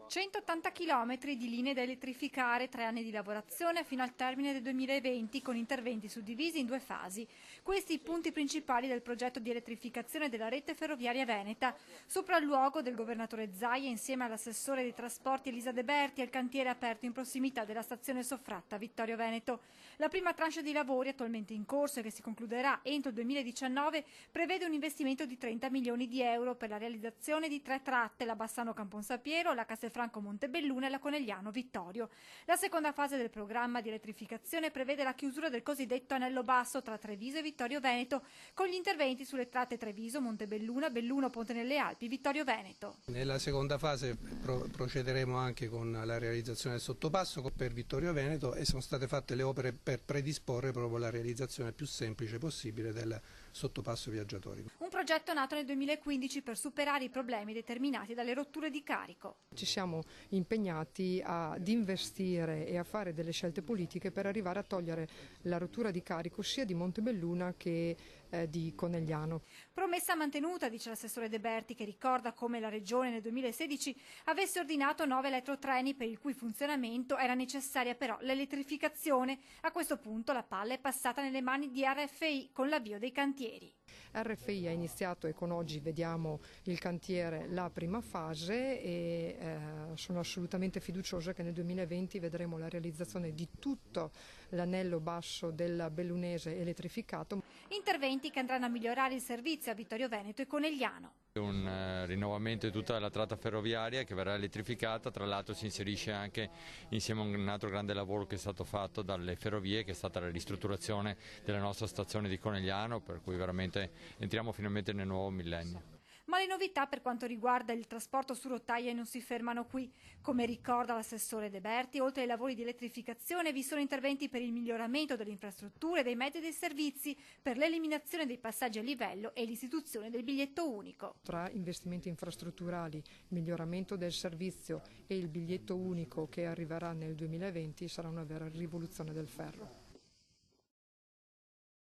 180 km di linee da elettrificare, 3 anni di lavorazione fino al termine del 2020 con interventi suddivisi in 2 fasi. Questi i punti principali del progetto di elettrificazione della rete ferroviaria veneta. Sopralluogo del governatore Zaia insieme all'assessore dei trasporti Elisa De Berti al cantiere aperto in prossimità della stazione Sofratta Vittorio Veneto. La prima tranche di lavori attualmente in corso e che si concluderà entro il 2019 prevede un investimento di 30 milioni di euro per la realizzazione di 3 tratte, la Bassano Campon-Sapiero, la Castelfranco Montebelluna e la Conegliano Vittorio. La seconda fase del programma di elettrificazione prevede la chiusura del cosiddetto anello basso tra Treviso e Vittorio Veneto, con gli interventi sulle tratte Treviso, Montebelluna, Belluno, Ponte nelle Alpi, Vittorio Veneto. Nella seconda fase procederemo anche con la realizzazione del sottopasso per Vittorio Veneto e sono state fatte le opere per predisporre proprio la realizzazione più semplice possibile del sottopasso viaggiatori. Un progetto nato nel 2015 per superare i problemi determinati dalle rotture di carico. Ci siamo impegnati ad investire e a fare delle scelte politiche per arrivare a togliere la rottura di carico sia di Montebelluna che di Conegliano. Promessa mantenuta, dice l'assessore De Berti, che ricorda come la Regione nel 2016 avesse ordinato 9 elettrotreni per il cui funzionamento era necessaria però l'elettrificazione. A questo punto la palla è passata nelle mani di RFI con l'avvio dei cantieri. RFI ha iniziato e con oggi vediamo il cantiere la prima fase e sono assolutamente fiduciosa che nel 2020 vedremo la realizzazione di tutto l'anello basso del Bellunese elettrificato. Interventi che andranno a migliorare il servizio a Vittorio Veneto e Conegliano. Un rinnovamento di tutta la tratta ferroviaria che verrà elettrificata, tra l'altro si inserisce anche insieme a un altro grande lavoro che è stato fatto dalle ferrovie, che è stata la ristrutturazione della nostra stazione di Conegliano, per cui veramente entriamo finalmente nel nuovo millennio. Ma le novità per quanto riguarda il trasporto su rotaie non si fermano qui. Come ricorda l'assessore De Berti, oltre ai lavori di elettrificazione vi sono interventi per il miglioramento delle infrastrutture, dei mezzi e dei servizi, per l'eliminazione dei passaggi a livello e l'istituzione del biglietto unico. Tra investimenti infrastrutturali, miglioramento del servizio e il biglietto unico che arriverà nel 2020 sarà una vera rivoluzione del ferro.